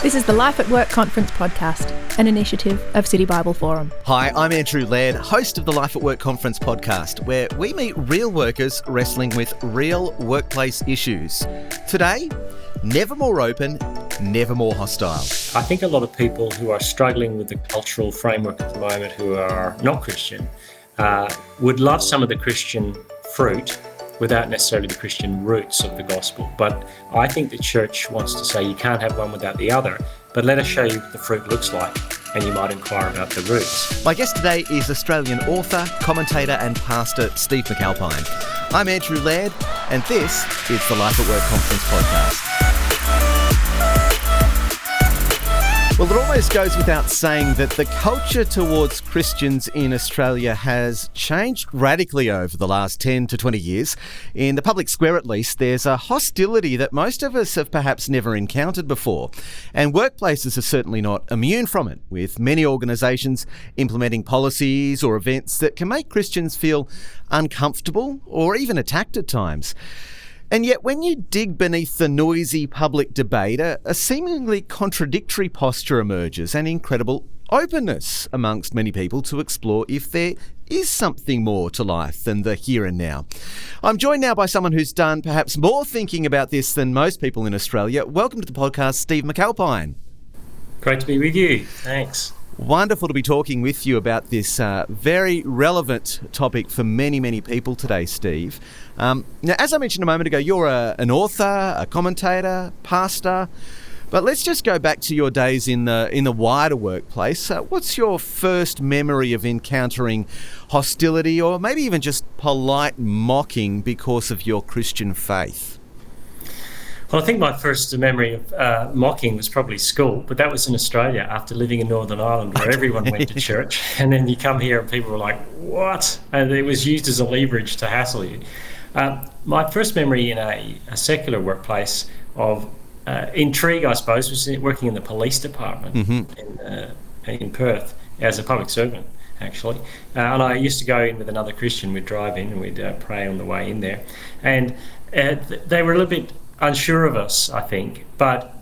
This is the Life at Work Conference podcast, an initiative of City Bible Forum. Hi, I'm Andrew Laird, host of the Life at Work Conference podcast, where we meet real workers wrestling with real workplace issues. Today, never more open, never more hostile. I think a lot of people who are struggling with the cultural framework at the moment who are not Christian would love some of the Christian fruit without necessarily the Christian roots of the gospel. But I think the church wants to say you can't have one without the other, but let us show you what the fruit looks like, and you might inquire about the roots. My guest today is Australian author, commentator and pastor Steve McAlpine. I'm Andrew Laird, and this is the Life at Work Conference podcast. Well, it almost goes without saying that the culture towards Christians in Australia has changed radically over the last 10 to 20 years. In the public square, at least, there's a hostility that most of us have perhaps never encountered before. And workplaces are certainly not immune from it, with many organisations implementing policies or events that can make Christians feel uncomfortable or even attacked at times. And yet, when you dig beneath the noisy public debate, a seemingly contradictory posture emerges, and incredible openness amongst many people to explore if there is something more to life than the here and now. I'm joined now by someone who's done perhaps more thinking about this than most people in Australia. Welcome to the podcast, Steve McAlpine. Great to be with you. Thanks. Wonderful to be talking with you about this very relevant topic for many, many people today, Steve. Now, as I mentioned a moment ago, you're an author, a commentator, pastor, but let's just go back to your days in the wider workplace. What's your first memory of encountering hostility or maybe even just polite mocking because of your Christian faith? Well, I think my first memory of mocking was probably school, but that was in Australia after living in Northern Ireland where everyone went to church. And then you come here and people were like, what? And it was used as a leverage to hassle you. My first memory in a secular workplace of intrigue, I suppose, was working in the police department in Perth as a public servant, actually. And I used to go in with another Christian. We'd drive in and we'd pray on the way in there. And they were a little bit unsure of us, I think, but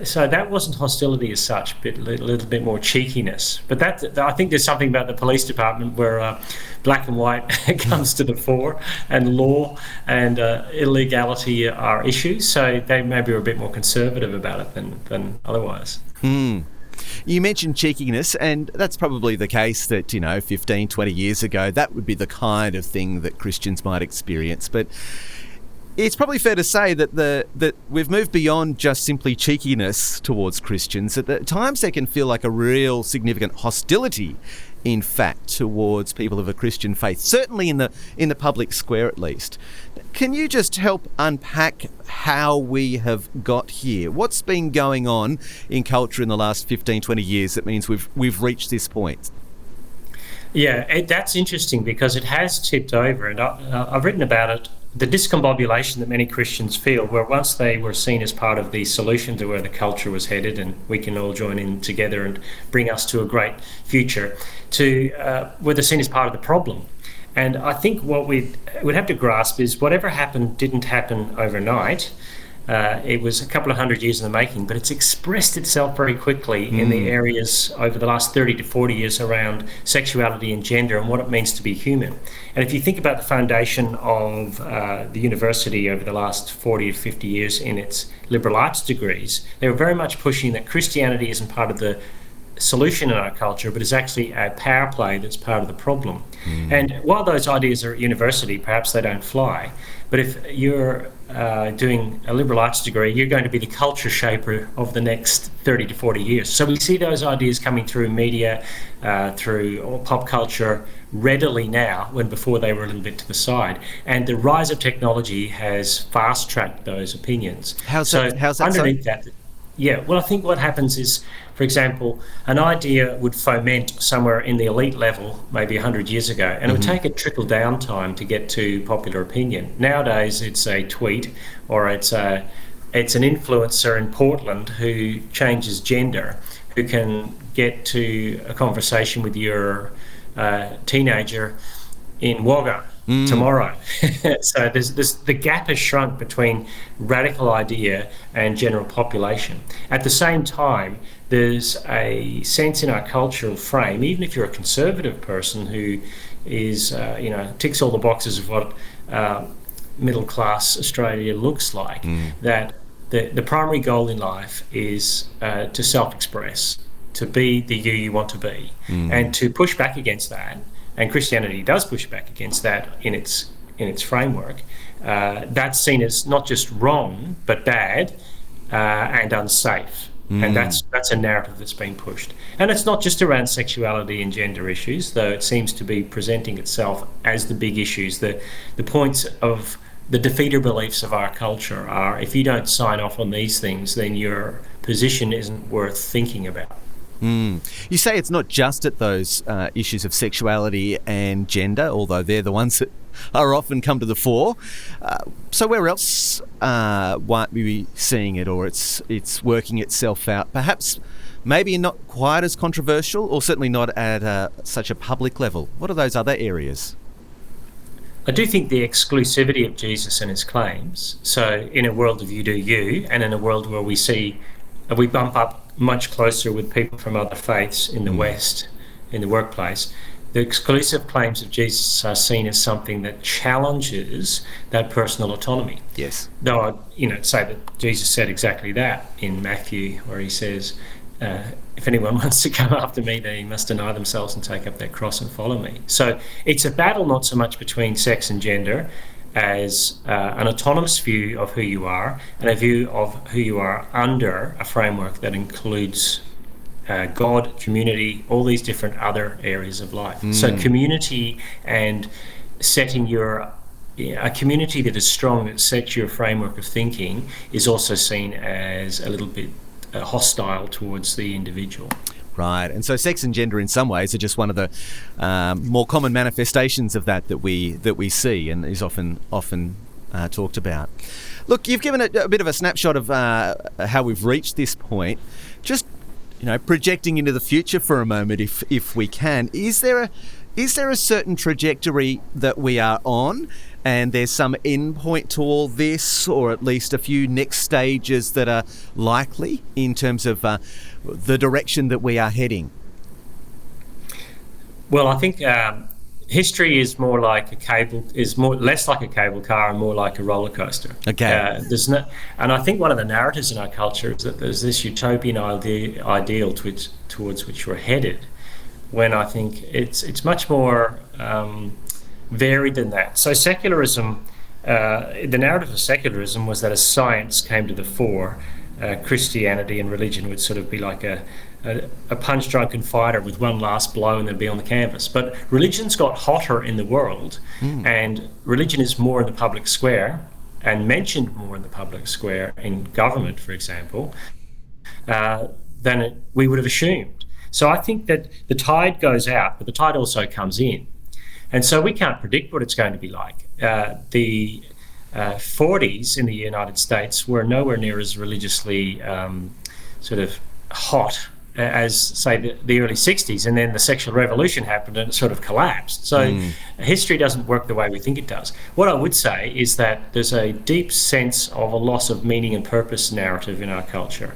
so that wasn't hostility as such, but a little bit more cheekiness. But I think there's something about the police department where black and white comes to the fore, and law and illegality are issues, so they maybe are a bit more conservative about it than otherwise. You mentioned cheekiness, and that's probably the case that, 15, 20 years ago, that would be the kind of thing that Christians might experience. But it's probably fair to say that we've moved beyond just simply cheekiness towards Christians. At times there can feel like a real significant hostility, in fact, towards people of a Christian faith, certainly in the public square at least. Can you just help unpack how we have got here? What's been going on in culture in the last 15, 20 years that means we've reached this point? Yeah, that's interesting because it has tipped over, and I've written about it. The discombobulation that many Christians feel, where once they were seen as part of the solution to where the culture was headed and we can all join in together and bring us to a great future, to where they're seen as part of the problem. And I think what we'd have to grasp is whatever happened didn't happen overnight. It was a couple of hundred years in the making, but it's expressed itself very quickly in the areas over the last 30 to 40 years around sexuality and gender and what it means to be human. And if you think about the foundation of the university over the last 40 to 50 years in its liberal arts degrees, they were very much pushing that Christianity isn't part of the solution in our culture, but is actually a power play that's part of the problem. And while those ideas are at university, perhaps they don't fly. But if you're doing a liberal arts degree, you're going to be the culture shaper of the next 30 to 40 years. So we see those ideas coming through media, through pop culture readily now, when before they were a little bit to the side. And the rise of technology has fast-tracked those opinions. How's that underneath that? Yeah, well, I think what happens is, for example, an idea would foment somewhere in the elite level maybe 100 years ago, and it would take a trickle-down time to get to popular opinion. Nowadays, it's a tweet or it's an influencer in Portland who changes gender, who can get to a conversation with your teenager in Wagga tomorrow. So the gap has shrunk between radical idea and general population. At the same time, there's a sense in our cultural frame, even if you're a conservative person who is, ticks all the boxes of what middle-class Australia looks like, that the primary goal in life is to self-express, to be the you want to be, and to push back against that. And Christianity does push back against that in its framework. That's seen as not just wrong, but bad and unsafe. And that's a narrative that's been pushed. And it's not just around sexuality and gender issues, though it seems to be presenting itself as the big issues. The points of the defeater beliefs of our culture are, if you don't sign off on these things, then your position isn't worth thinking about. You say it's not just at those issues of sexuality and gender, although they're the ones that are often come to the fore. So where else might we be seeing it, or it's working itself out? Perhaps maybe not quite as controversial, or certainly not at such a public level. What are those other areas? I do think the exclusivity of Jesus and his claims, so in a world of you do you, and in a world where we bump up much closer with people from other faiths in the West, in the workplace, the exclusive claims of Jesus are seen as something that challenges that personal autonomy. Yes. Though I'd say that Jesus said exactly that in Matthew, where he says, if anyone wants to come after me, they must deny themselves and take up their cross and follow me. So it's a battle not so much between sex and gender as an autonomous view of who you are, and a view of who you are under a framework that includes God, community, all these different other areas of life. So community and setting a community that is strong, that sets your framework of thinking, is also seen as a little bit hostile towards the individual. Right, and so sex and gender in some ways are just one of the more common manifestations of that we see, and is often talked about. Look, you've given a bit of a snapshot of how we've reached this point. Just projecting into the future for a moment, if we can, is there a certain trajectory that we are on, and there's some end point to all this, or at least a few next stages that are likely in terms of the direction that we are heading? Well, I think history is less like a cable car and more like a roller coaster. Okay. And I think one of the narratives in our culture is that there's this utopian ideal towards which we're headed, when I think it's much more varied than that. So secularism, the narrative of secularism was that as science came to the fore, Christianity and religion would sort of be like a punch-drunken fighter with one last blow and they'd be on the canvas. But religion's got hotter in the world, and religion is more in the public square and mentioned more in the public square in government, for example, than we would have assumed. So I think that the tide goes out, but the tide also comes in. And so we can't predict what it's going to be like. The 40s in the United States were nowhere near as religiously sort of hot as, say, the early 60s, and then the sexual revolution happened and it sort of collapsed. So history doesn't work the way we think it does. What I would say is that there's a deep sense of a loss of meaning and purpose narrative in our culture.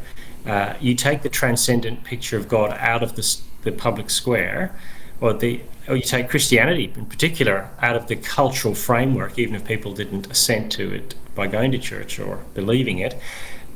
You take the transcendent picture of God out of the public square, or you take Christianity in particular out of the cultural framework, even if people didn't assent to it by going to church or believing it,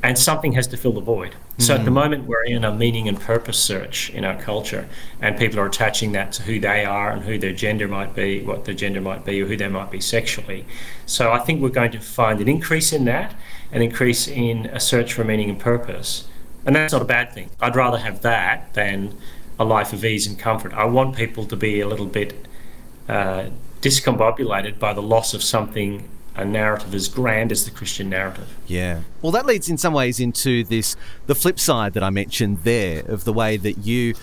and something has to fill the void. So at the moment we're in a meaning and purpose search in our culture, and people are attaching that to who they are and who their gender might be, what their gender might be, or who they might be sexually. So I think we're going to find an increase in that, an increase in a search for meaning and purpose. And that's not a bad thing. I'd rather have that than a life of ease and comfort. I want people to be a little bit discombobulated by the loss of something, a narrative as grand as the Christian narrative. Yeah. Well, that leads in some ways into the flip side that I mentioned there, of the way that you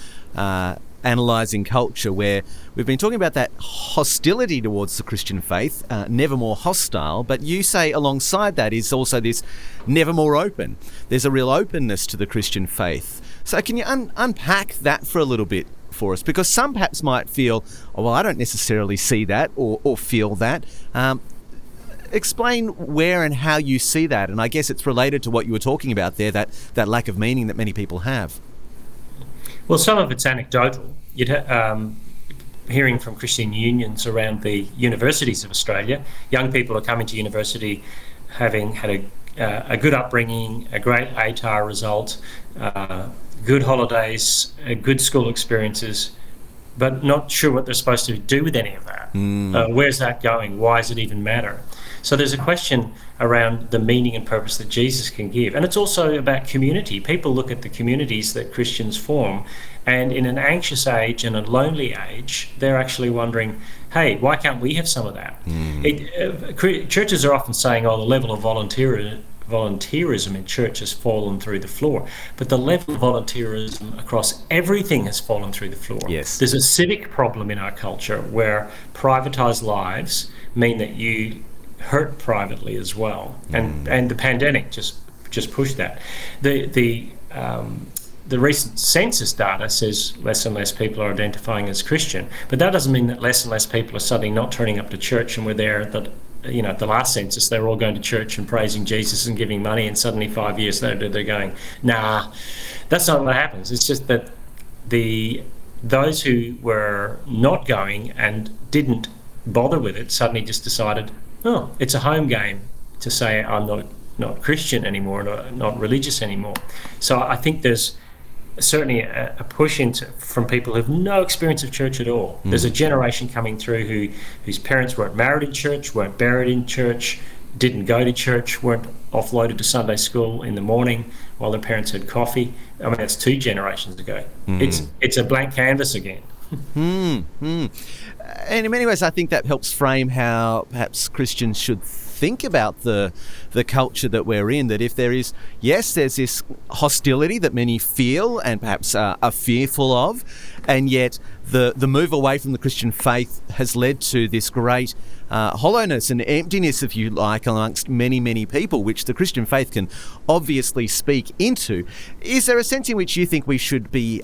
analysing culture, where we've been talking about that hostility towards the Christian faith, never more hostile, but you say alongside that is also this never more open. There's a real openness to the Christian faith. So can you unpack that for a little bit for us? Because some perhaps might feel, oh, well, I don't necessarily see that or feel that. Explain where and how you see that. And I guess it's related to what you were talking about there, that lack of meaning that many people have. Well, some of it's anecdotal. Hearing from Christian unions around the universities of Australia, young people are coming to university having had a good upbringing, a great ATAR result, good holidays, good school experiences, but not sure what they're supposed to do with any of that. Where's that going? Why does it even matter? So there's a question around the meaning and purpose that Jesus can give. And it's also about community. People look at the communities that Christians form, and in an anxious age and a lonely age, they're actually wondering, hey, why can't we have some of that? Churches are often saying, oh, the level of volunteerism in church has fallen through the floor. But the level of volunteerism across everything has fallen through the floor. Yes. There's a civic problem in our culture where privatised lives mean that you hurt privately as well. And the pandemic just pushed that. The recent census data says less and less people are identifying as Christian, but that doesn't mean that less and less people are suddenly not turning up to church. And we're there at the last census, they were all going to church and praising Jesus and giving money, and suddenly 5 years later they're going, nah, that's not what happens. It's just that those who were not going and didn't bother with it suddenly just decided, oh, it's a home game to say I'm not Christian anymore, not religious anymore. So I think there's certainly a push from people who have no experience of church at all. There's a generation coming through whose parents weren't married in church, weren't buried in church, didn't go to church, weren't offloaded to Sunday school in the morning while their parents had coffee. I mean, that's 2 generations ago. It's a blank canvas again. And in many ways, I think that helps frame how perhaps Christians should think about the culture that we're in, that if there's this hostility that many feel and perhaps are fearful of, and yet the move away from the Christian faith has led to this great hollowness and emptiness, if you like, amongst many, many people, which the Christian faith can obviously speak into. Is there a sense in which you think we should be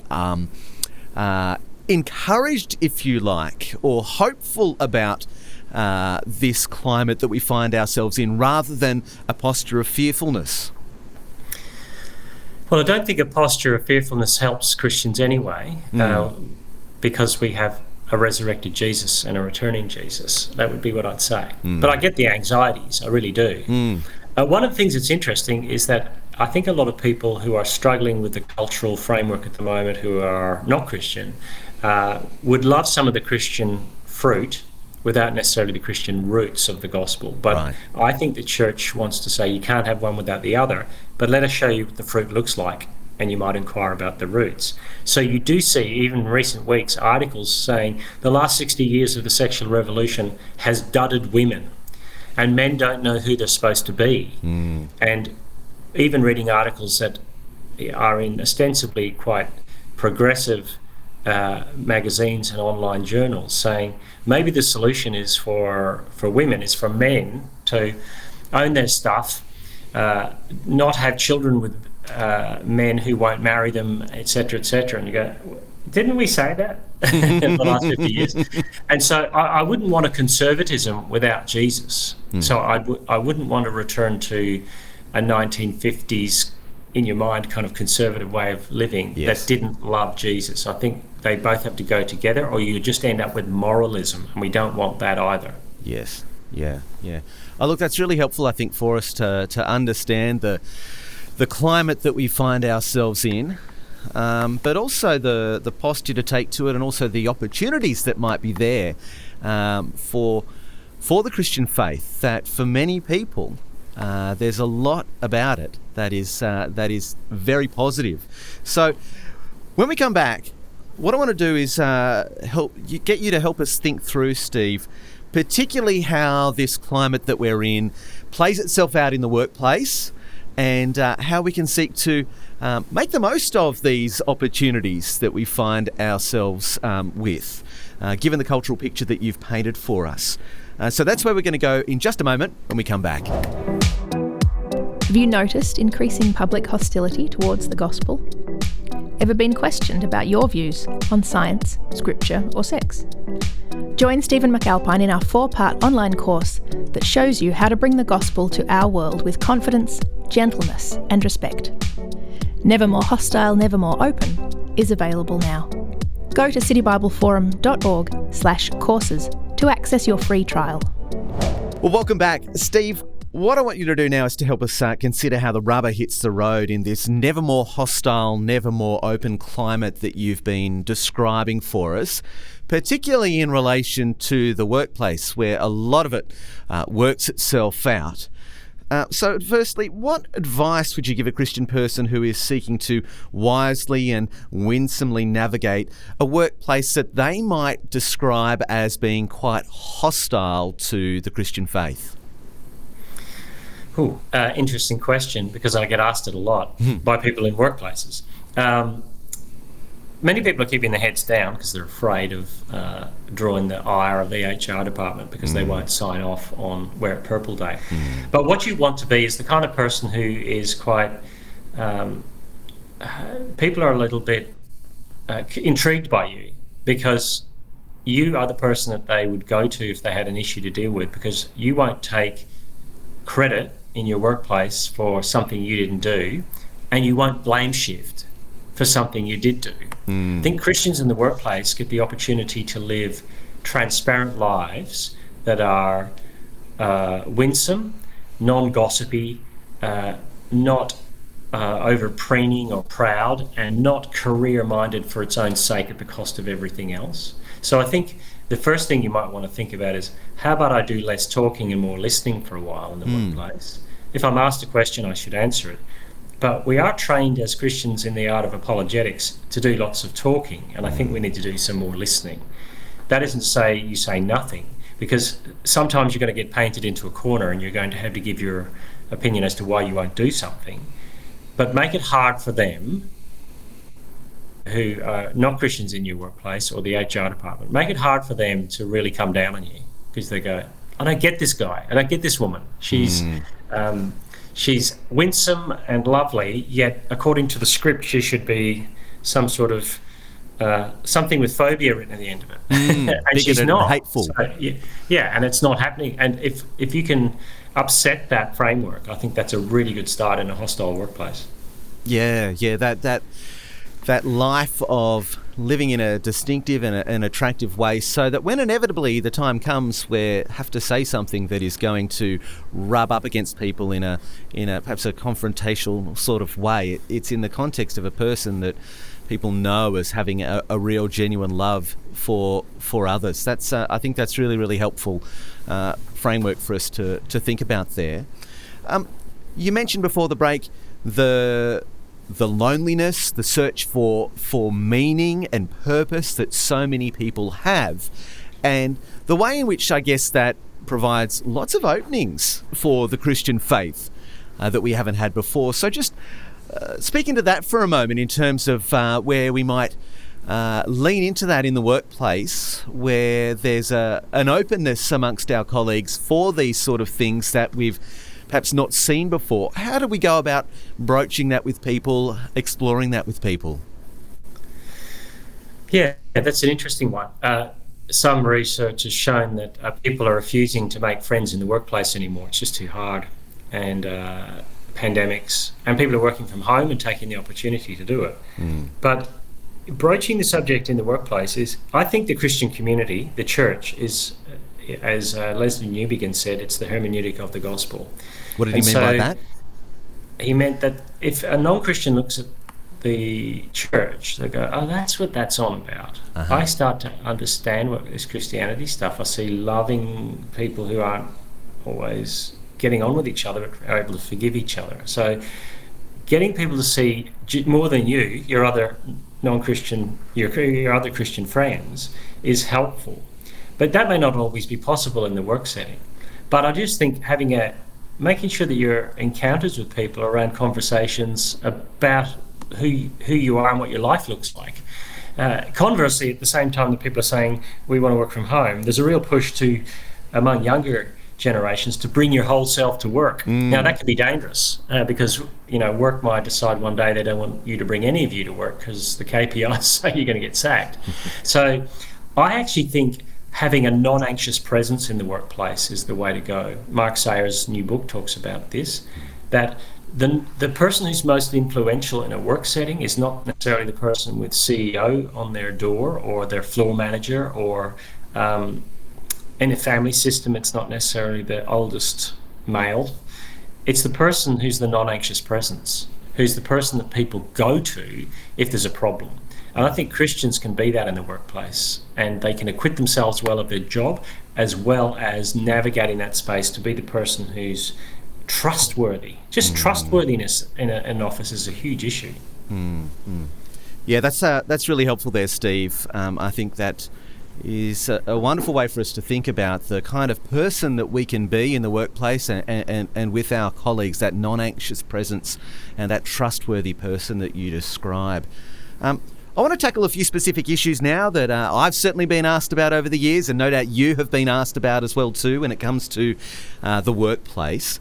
encouraged, if you like, or hopeful about this climate that we find ourselves in, rather than a posture of fearfulness? Well, I don't think a posture of fearfulness helps Christians anyway, because we have a resurrected Jesus and a returning Jesus. That would be what I'd say. But I get the anxieties, I really do. One of the things that's interesting is that I think a lot of people who are struggling with the cultural framework at the moment, who are not Christian, would love some of the Christian fruit without necessarily the Christian roots of the gospel. But right. I think the church wants to say you can't have one without the other, but let us show you what the fruit looks like, and you might inquire about the roots. So you do see, even in recent weeks, articles saying the last 60 years of the sexual revolution has dudded women, and men don't know who they're supposed to be. And even reading articles that are in ostensibly quite progressive magazines and online journals saying maybe the solution is for women, is for men to own their stuff, not have children with men who won't marry them, etc., etc. And you go, didn't we say that in the last 50 years? And so I wouldn't want a conservatism without Jesus. So I wouldn't want to return to a 1950s in your mind kind of conservative way of living that didn't love Jesus. I think they both have to go together, or you just end up with moralism, and we don't want that either. Yes, yeah. Oh, look, that's really helpful, I think, for us to understand the climate that we find ourselves in, but also the posture to take to it, and also the opportunities that might be there for the Christian faith, that for many people there's a lot about it that is very positive. So when we come back, what I want to do is get you to help us think through, Steve, particularly how this climate that we're in plays itself out in the workplace, and how we can seek to make the most of these opportunities that we find ourselves with, given the cultural picture that you've painted for us. So that's where we're going to go in just a moment when we come back. Have you noticed increasing public hostility towards the gospel? Ever been questioned about your views on science, scripture, or sex? Join Stephen McAlpine in our 4-part online course that shows you how to bring the gospel to our world with confidence, gentleness, and respect. Never More Hostile, Never More Open is available now. Go to citybibleforum.org/courses to access your free trial. Well, welcome back. Steve, what I want you to do now is to help us consider how the rubber hits the road in this never more hostile, never more open climate that you've been describing for us, particularly in relation to the workplace where a lot of it works itself out. So firstly, what advice would you give a Christian person who is seeking to wisely and winsomely navigate a workplace that they might describe as being quite hostile to the Christian faith? Interesting question, because I get asked it a lot by people in workplaces. Many people are keeping their heads down because they're afraid of drawing the ire of the HR department because they won't sign off on Wear It Purple Day. But what you want to be is the kind of person who is quite... people are a little bit intrigued by you because you are the person that they would go to if they had an issue to deal with, because you won't take credit in your workplace for something you didn't do, and you won't blame shift for something you did do. I think Christians in the workplace get the opportunity to live transparent lives that are winsome, non-gossipy, not over-preening or proud, and not career-minded for its own sake at the cost of everything else. So I think the first thing you might want to think about is, how about I do less talking and more listening for a while in the workplace? If I'm asked a question, I should answer it. But we are trained as Christians in the art of apologetics to do lots of talking, and I think we need to do some more listening. That isn't to say you say nothing, because sometimes you're going to get painted into a corner and you're going to have to give your opinion as to why you won't do something. But make it hard for them who are not Christians in your workplace or the HR department. Make it hard for them to really come down on you, because they go, I don't get this guy, I don't get this woman. She's winsome and lovely, yet according to the script, she should be some sort of something with phobia written at the end of it. And she's not. Hateful. So, yeah, and it's not happening. And if you can upset that framework, I think that's a really good start in a hostile workplace. Yeah, that life of living in a distinctive and an attractive way, so that when inevitably the time comes where have to say something that is going to rub up against people in a perhaps a confrontational sort of way, it's in the context of a person that people know as having a real genuine love for others. That's I think that's really, really helpful framework for us to think about there. You mentioned before the break the loneliness, the search for meaning and purpose that so many people have, and the way in which I guess that provides lots of openings for the Christian faith that we haven't had before. So just speak into that for a moment in terms of where we might lean into that in the workplace, where there's an openness amongst our colleagues for these sort of things that we've perhaps not seen before. How do we go about broaching that with people, exploring that with people? Yeah, that's an interesting one. Some research has shown that people are refusing to make friends in the workplace anymore. It's just too hard. And pandemics, and people are working from home and taking the opportunity to do it. But broaching the subject in the workplace is, I think the Christian community, the church, is, as Leslie Newbigin said, it's the hermeneutic of the gospel. What did he mean by that? He meant that if a non-Christian looks at the church, they go, oh, that's what that's on about. I start to understand what is Christianity stuff. I see loving people who aren't always getting on with each other, but are able to forgive each other. So getting people to see more than you, your other non-Christian, your other Christian friends, is helpful. But that may not always be possible in the work setting. But I just think making sure that your encounters with people are around conversations about who you are and what your life looks like. Conversely, at the same time that people are saying we want to work from home, there's a real push among younger generations to bring your whole self to work. Now, that can be dangerous because, work might decide one day they don't want you to bring any of you to work because the KPIs say you're going to get sacked. So I actually think having a non-anxious presence in the workplace is the way to go. Mark Sayer's new book talks about this, that the person who's most influential in a work setting is not necessarily the person with CEO on their door or their floor manager, or in a family system, it's not necessarily the oldest male. It's the person who's the non-anxious presence, who's the person that people go to if there's a problem. And I think Christians can be that in the workplace, and they can acquit themselves well of their job, as well as navigating that space to be the person who's trustworthy. Just trustworthiness in an office is a huge issue. Yeah, that's really helpful there, Steve. I think that is a wonderful way for us to think about the kind of person that we can be in the workplace and with our colleagues, that non-anxious presence and that trustworthy person that you describe. I want to tackle a few specific issues now that I've certainly been asked about over the years, and no doubt you have been asked about as well too when it comes to the workplace.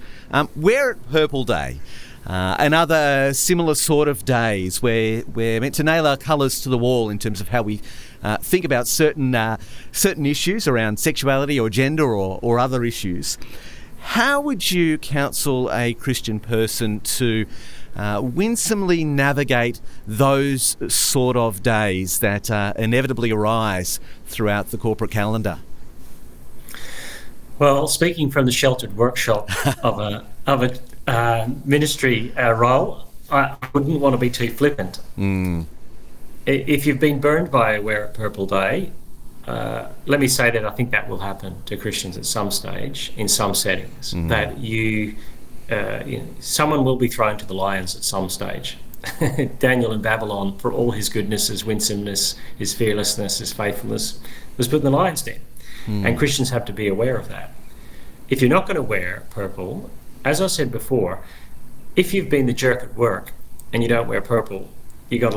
We're at Purple Day and other similar sort of days where we're meant to nail our colours to the wall in terms of how we think about certain issues around sexuality or gender or other issues. How would you counsel a Christian person to winsomely navigate those sort of days that inevitably arise throughout the corporate calendar? Well, speaking from the sheltered workshop of a ministry role, I wouldn't want to be too flippant. If you've been burned by Wear It Purple Day, let me say that I think that will happen to Christians at some stage in some settings. That someone will be thrown to the lions at some stage. Daniel in Babylon, for all his goodness, his winsomeness, his fearlessness, his faithfulness, was put in the lion's den. And Christians have to be aware of that. If you're not going to wear purple, as I said before, if you've been the jerk at work and you don't wear purple, you got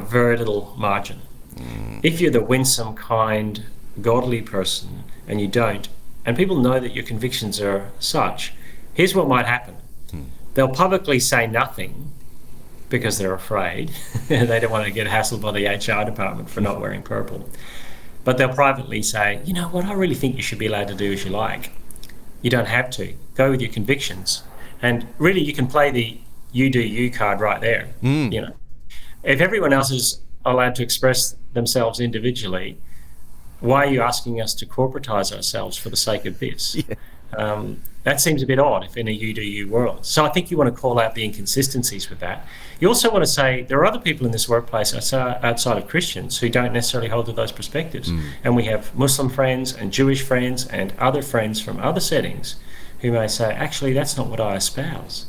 very little margin. If you're the winsome, kind, godly person and you don't, and people know that your convictions are such, here's what might happen. They'll publicly say nothing because they're afraid. They don't want to get hassled by the HR department for not wearing purple. But they'll privately say, you know what, I really think you should be allowed to do as you like. You don't have to. Go with your convictions. And really, you can play the you do you card right there. If everyone else is allowed to express themselves individually, why are you asking us to corporatize ourselves for the sake of this? That seems a bit odd if in a you do you world. So I think you want to call out the inconsistencies with that. You also want to say there are other people in this workplace outside of Christians who don't necessarily hold to those perspectives. And we have Muslim friends and Jewish friends and other friends from other settings who may say, actually, that's not what I espouse.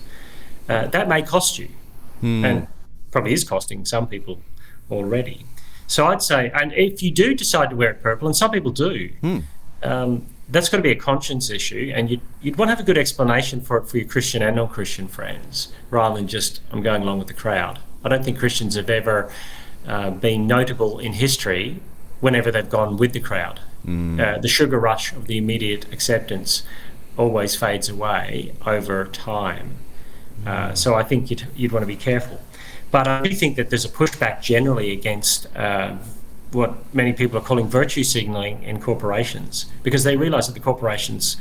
That may cost you, and probably is costing some people already. So I'd say, and if you do decide to wear it purple, and some people do, that's got to be a conscience issue, and you'd want to have a good explanation for it for your Christian and non-Christian friends, rather than just, I'm going along with the crowd. I don't think Christians have ever been notable in history whenever they've gone with the crowd. The sugar rush of the immediate acceptance always fades away over time. So I think you'd want to be careful. But I do think that there's a pushback generally against what many people are calling virtue signalling in corporations, because they realise that the corporations,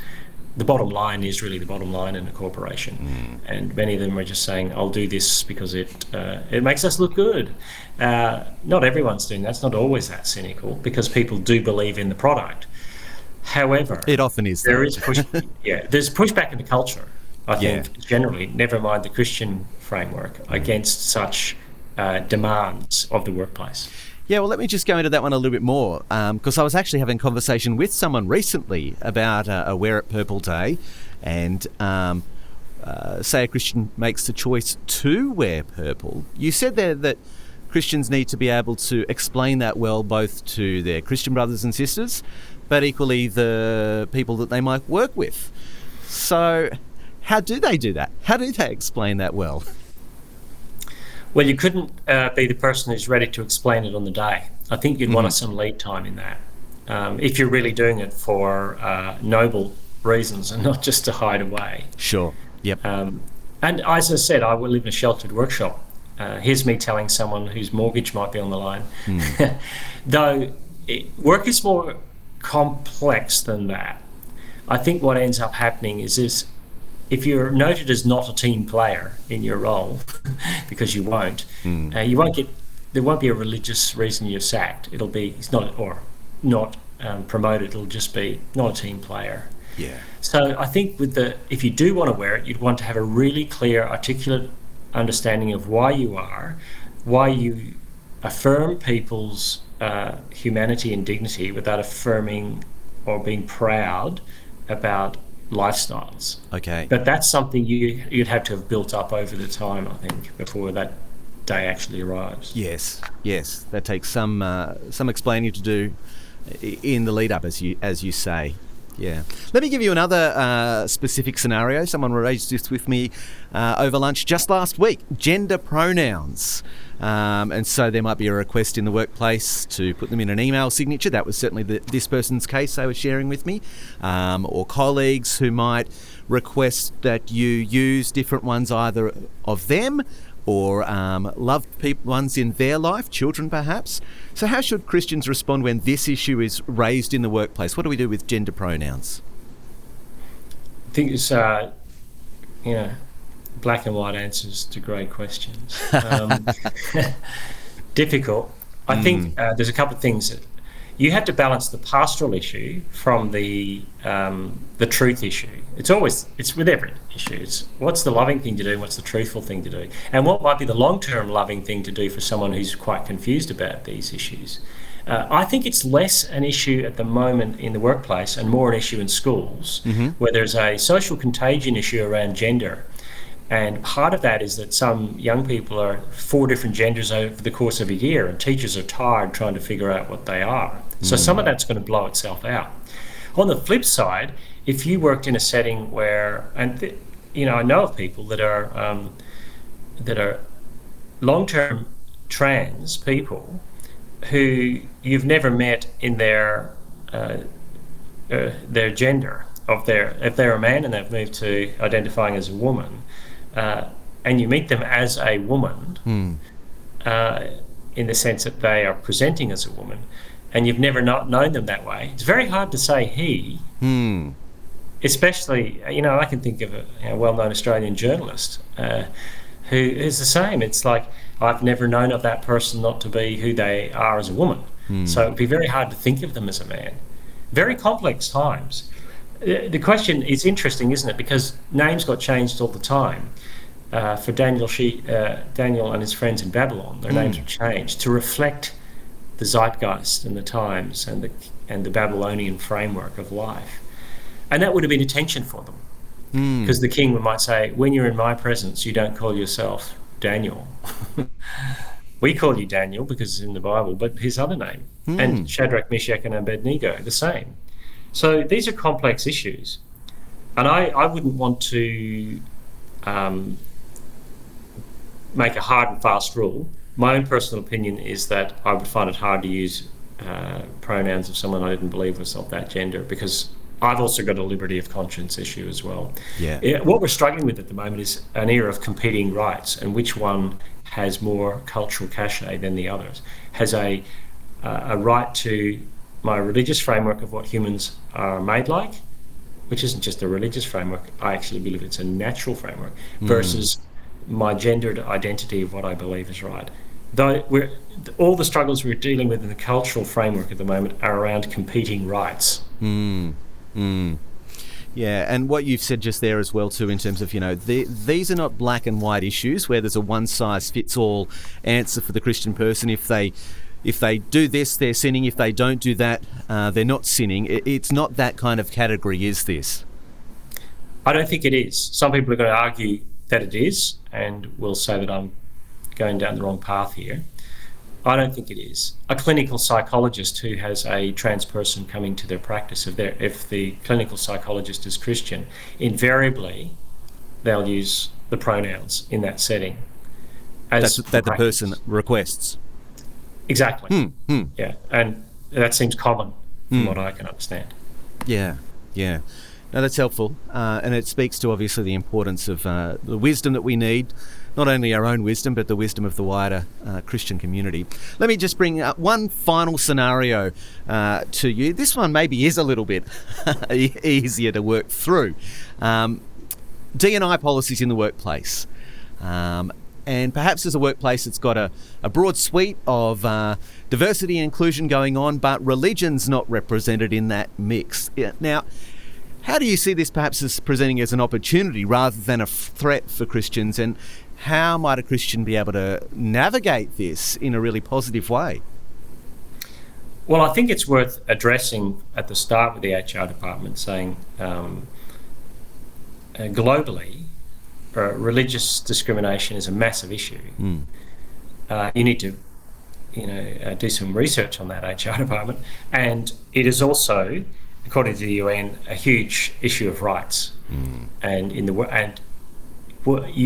the bottom line is really the bottom line in a corporation. And many of them are just saying, I'll do this because it makes us look good. Not everyone's doing that. It's not always that cynical, because people do believe in the product. However, it often is. There's pushback in the culture, I think, generally, never mind the Christian framework, against such demands of the workplace. Yeah, well, let me just go into that one a little bit more, because I was actually having a conversation with someone recently about a Wear It Purple Day, and say a Christian makes the choice to wear purple. You said there that Christians need to be able to explain that well, both to their Christian brothers and sisters, but equally the people that they might work with. So how do they do that? How do they explain that well? Well, you couldn't be the person who's ready to explain it on the day. I think you'd want some lead time in that. If you're really doing it for noble reasons and not just to hide away. Sure. Yep. And as I said, I will live in a sheltered workshop. Here's me telling someone whose mortgage might be on the line. Though work is more complex than that. I think what ends up happening is if you're noted as not a team player in your role, because you won't get, there won't be a religious reason you're sacked. It'll be not promoted. It'll just be not a team player. Yeah. So I think if you do want to wear it, you'd want to have a really clear, articulate understanding of why you are, why you affirm people's humanity and dignity without affirming or being proud about lifestyles. Okay. But that's something you'd have to have built up over the time, I think, before that day actually arrives. Yes. That takes some explaining to do in the lead up, as you say. Yeah. Let me give you another specific scenario. Someone raised this with me over lunch just last week. Gender pronouns. And so there might be a request in the workplace to put them in an email signature. That was certainly this person's case they were sharing with me. Or colleagues who might request that you use different ones either of them or loved ones in their life, children perhaps. So how should Christians respond when this issue is raised in the workplace? What do we do with gender pronouns? I think it's, black and white answers to grey questions. Difficult. I think there's a couple of things that you have to balance the pastoral issue from the truth issue. It's with every issue. It's what's the loving thing to do and what's the truthful thing to do, and what might be the long-term loving thing to do for someone who's quite confused about these issues. I think it's less an issue at the moment in the workplace and more an issue in schools, where there's a social contagion issue around gender. And part of that is that some young people are 4 different genders over the course of a year, and teachers are tired trying to figure out what they are. So some of that's going to blow itself out. On the flip side, if you worked in a setting where, I know of people that are long-term trans people who you've never met in their gender if they're a man and they've moved to identifying as a woman. And you meet them as a woman, in the sense that they are presenting as a woman, and you've never not known them that way. It's very hard to say he, especially, I can think of a well-known Australian journalist who is the same. It's like, I've never known of that person not to be who they are as a woman. So it'd be very hard to think of them as a man. Very complex times. The question is interesting, isn't it? Because names got changed all the time. For Daniel and his friends in Babylon, their names were changed to reflect the zeitgeist and the times and the Babylonian framework of life. And that would have been a tension for them. Because the king might say, when you're in my presence, you don't call yourself Daniel. We call you Daniel because it's in the Bible, but his other name. And Shadrach, Meshach, and Abednego, the same. So these are complex issues. And I wouldn't want to make a hard and fast rule. My own personal opinion is that I would find it hard to use pronouns of someone I didn't believe was of that gender, because I've also got a liberty of conscience issue as well. What we're struggling with at the moment is an era of competing rights, and which one has more cultural cachet than the others. Has a right to my religious framework of what humans are made like, which isn't just a religious framework, I actually believe it's a natural framework, versus my gendered identity of what I believe is right. Though all the struggles we're dealing with in the cultural framework at the moment are around competing rights. Yeah, and what you've said just there as well too, in terms of, these are not black and white issues where there's a one-size-fits-all answer for the Christian person. If they do this, they're sinning. If they don't do that, they're not sinning. It's not that kind of category, is this? I don't think it is. Some people are going to argue that it is, and will say that I'm going down the wrong path here. I don't think it is. A clinical psychologist who has a trans person coming to their practice, if the clinical psychologist is Christian, invariably they'll use the pronouns in that setting. That the person requests. Exactly. Yeah, and that seems common from what I can understand. Yeah. No, that's helpful, and it speaks to obviously the importance of the wisdom that we need, not only our own wisdom, but the wisdom of the wider Christian community. Let me just bring up one final scenario to you. This one maybe is a little bit easier to work through. D&I policies in the workplace. And perhaps as a workplace, it's got a broad suite of diversity and inclusion going on, but religion's not represented in that mix. Now, how do you see this perhaps as presenting as an opportunity rather than a threat for Christians? And how might a Christian be able to navigate this in a really positive way? Well, I think it's worth addressing at the start with the HR department, saying globally, religious discrimination is a massive issue. You need to, do some research on that HR department, and it is also, according to the UN, a huge issue of rights. And you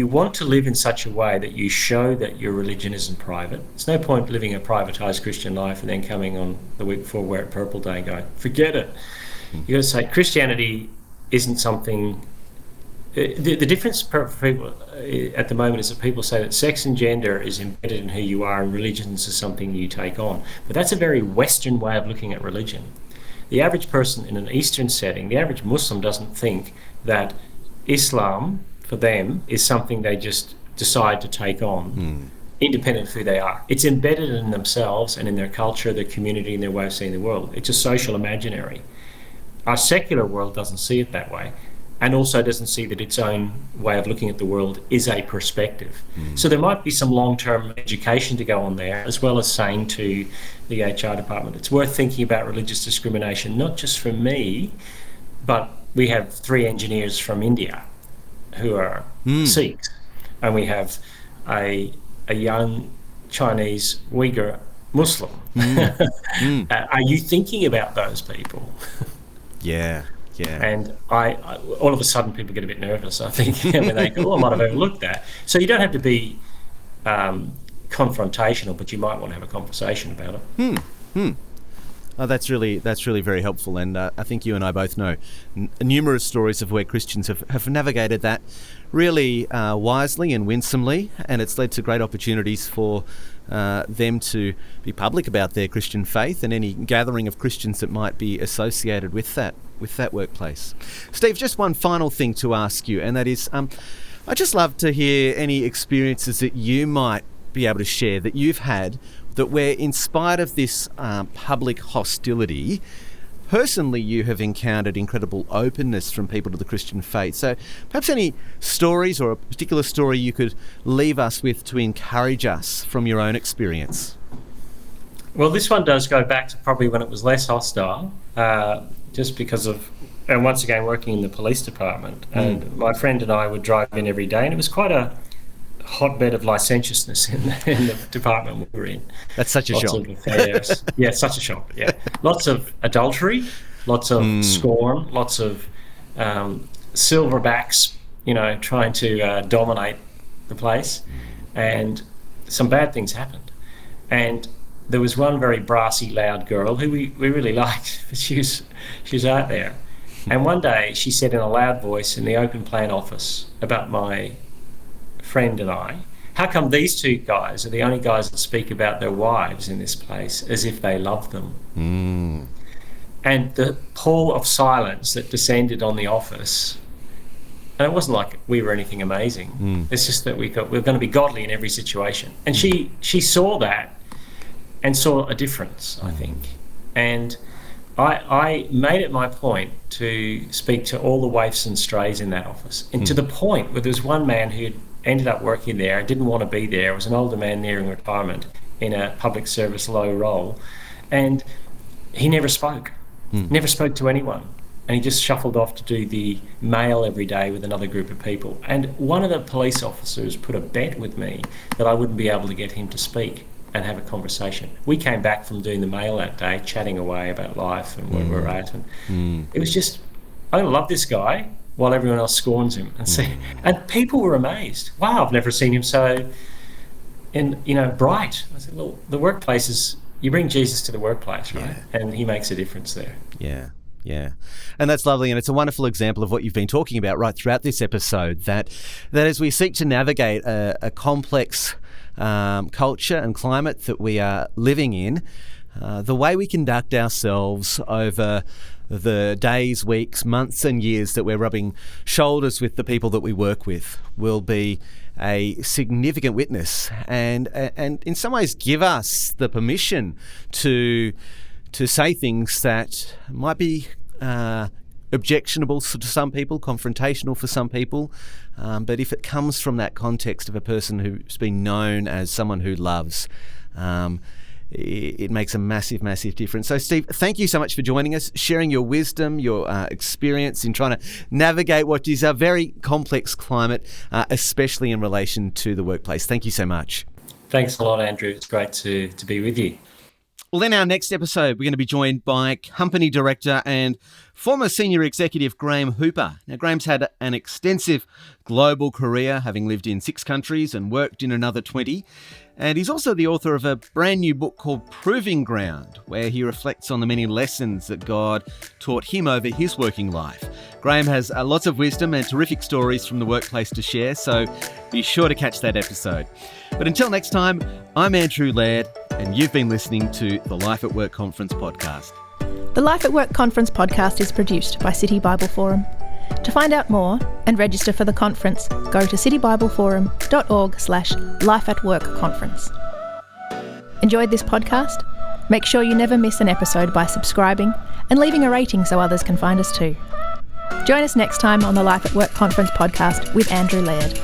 want to live in such a way that you show that your religion isn't private. There's no point living a privatised Christian life and then coming on the week before Wear It Purple Day and going, forget it. You've got to say Christianity isn't something. The difference for people at the moment is that people say that sex and gender is embedded in who you are and religions is something you take on. But that's a very Western way of looking at religion. The average person in an Eastern setting, the average Muslim doesn't think that Islam, for them, is something they just decide to take on, independent of who they are. It's embedded in themselves and in their culture, their community, and their way of seeing the world. It's a social imaginary. Our secular world doesn't see it that way, and also doesn't see that its own way of looking at the world is a perspective. So there might be some long-term education to go on there, as well as saying to the HR department, it's worth thinking about religious discrimination, not just from me, but we have 3 engineers from India who are Sikhs, and we have a young Chinese Uyghur Muslim. Are you thinking about those people? Yeah. And I all of a sudden people get a bit nervous, I think, when they go, I might have overlooked that. So you don't have to be confrontational, but you might want to have a conversation about it. Oh, that's really very helpful, and I think you and I both know numerous stories of where Christians have navigated that really wisely and winsomely, and it's led to great opportunities for them to be public about their Christian faith and any gathering of Christians that might be associated with that workplace. Steve, just one final thing to ask you, and that is, I'd just love to hear any experiences that you might be able to share that you've had that where, in spite of this public hostility, personally you have encountered incredible openness from people to the Christian faith. So perhaps any stories or a particular story you could leave us with to encourage us from your own experience. Well, this one does go back to probably when it was less hostile, just because of, and once again, working in the police department. And my friend and I would drive in every day, and it was quite a hotbed of licentiousness in the department we were in. That's such a lots shock. Of affairs. Yeah, such a shock. Yeah, lots of adultery, lots of scorn, lots of silverbacks, trying to dominate the place, and some bad things happened. And there was one very brassy, loud girl who we really liked, but she was out there. And one day she said in a loud voice in the open plan office about my friend and I, how come these 2 guys are the only guys that speak about their wives in this place as if they love them? And the pall of silence that descended on the office, and it wasn't like we were anything amazing, it's just that we thought we were going to be godly in every situation. And she saw that and saw a difference, I think. And I made it my point to speak to all the waifs and strays in that office, and to the point where there was one man who ended up working there, didn't want to be there, was an older man nearing retirement in a public service low role, and he never spoke to anyone, and he just shuffled off to do the mail every day with another group of people. And one of the police officers put a bet with me that I wouldn't be able to get him to speak and have a conversation. We came back from doing the mail that day, chatting away about life and where we're at, and it was just, I love this guy while everyone else scorns him, and people were amazed. Wow, I've never seen him so bright. I said, well, the workplace is, you bring Jesus to the workplace, right? Yeah. And he makes a difference there. Yeah. Yeah, and that's lovely, and it's a wonderful example of what you've been talking about right throughout this episode, that as we seek to navigate a complex culture and climate that we are living in, the way we conduct ourselves over the days, weeks, months and years that we're rubbing shoulders with the people that we work with will be a significant witness and in some ways give us the permission to say things that might be objectionable to some people, confrontational for some people, but if it comes from that context of a person who's been known as someone who loves, it makes a massive, massive difference. So, Steve, thank you so much for joining us, sharing your wisdom, your experience in trying to navigate what is a very complex climate, especially in relation to the workplace. Thank you so much. Thanks a lot, Andrew. It's great to be with you. Well, in our next episode, we're going to be joined by company director and former senior executive Graham Hooper. Now, Graham's had an extensive global career, having lived in 6 countries and worked in another 20. And he's also the author of a brand new book called Proving Ground, where he reflects on the many lessons that God taught him over his working life. Graham has lots of wisdom and terrific stories from the workplace to share, so be sure to catch that episode. But until next time, I'm Andrew Laird, and you've been listening to the Life at Work Conference podcast. The Life at Work Conference podcast is produced by City Bible Forum. To find out more and register for the conference, go to citybibleforum.org/lifeatworkconference. Enjoyed this podcast? Make sure you never miss an episode by subscribing and leaving a rating so others can find us too. Join us next time on the Life at Work Conference podcast with Andrew Laird.